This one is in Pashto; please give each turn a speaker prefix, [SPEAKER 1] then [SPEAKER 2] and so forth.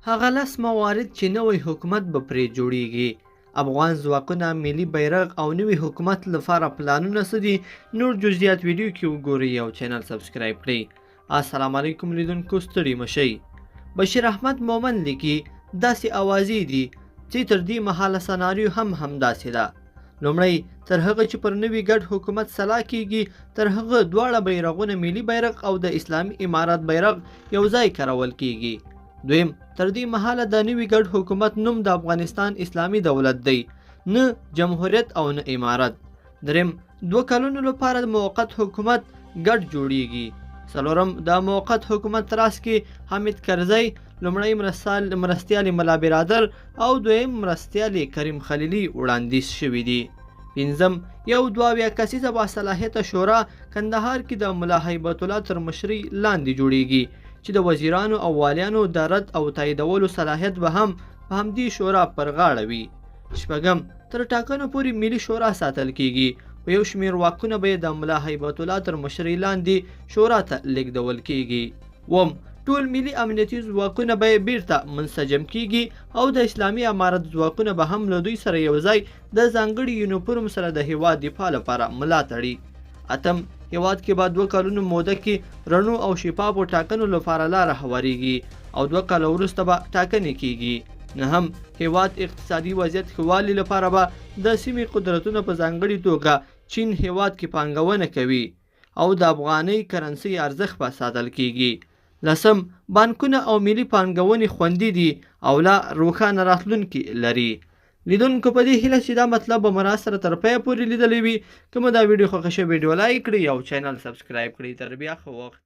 [SPEAKER 1] هغه لس موارد چې نوی حکومت به پرې جوړیږي. افغان ځواکونه، ملي بیرغ او نوي حکومت لپاره پلانونه څه دي؟ نور جزئیات ویډیو کې وګورئ او چینل سبسکرایب کړئ. السلام علیکم لیدونکو، ستړي مشئ. بشیر احمد مومن لیکي داسې اوازې دي چې تر دې مهاله سناریو هم همداسې ده. لومړی تر هغه چې پر نوي ګډ حکومت سلا کیږي، تر هغه دواړه بیرغونه ملي بیرغ او د اسلامي امارات بیرغ یو ځای کارول کیږي. دویم، تر دې مهاله د نوي ګډ حکومت نوم د افغانستان اسلامي دولت دی، نه جمهوریت او نه امارت. دریم، 2 کلونو لپاره د موقت حکومت ګډ جوړیږي. څلورم، د موقت حکومت راس کې حامد کرزی، لومړی مرستیال ملا برادر او دویم مرستیال کریم خلیلي وړاندیز شوي دي. پنځم، یو 22 کسیزه باصلاحیته شورا کندهار کې د ملا هیبت الله تر مشرۍ لاندې جوړیږي چې د وزیرانو او والیانو د رد او تاییدولو صلاحیت به هم په همدې شورا پر غاړه وي. شپږم، تر ټاکنو پورې ملي شورا ساتل کیږي. په یو شمېر واکونه به د ملا هیبت الله تر مشرۍ لاندې شورا ته لیږدول کیږي. اووم، ټول ملي امنیتي ځواکونه به بیرته منسجم کیږي او د اسلامي امارت ځواکونه به هم له دوی سره یو ځای د ځانګړي یونیفورم سره د هیواد دفاع لپاره ملا تړي. اتم، هیواد کې به 2 کلونو موده کې رڼو او شفافو ټاکنو لپاره لاره هواریږي او 2 کاله وروسته به ټاکنې کیږي. نهم، هیواد اقتصادي وضعیت ښه والي لپاره به د سیمې قدرتونه په ځانګړي توګه چین هیواد کې پانګونه کوي او د افغانۍ کرنسۍ ارزښت به ساتل کیږي. لسم، بانکونه او ملي پانګونې خوندي دي او لا روښانه راتلونکي لري. لیدونکو، په دې هیله چې دا مطلب به مو راسره تر پایه پورې لیدلی وي. که مو دا ویډیو خوښه شوې ویډیو لایک کړئ او چینل سبسکرایب کړئ. تر بیا ښه وخت.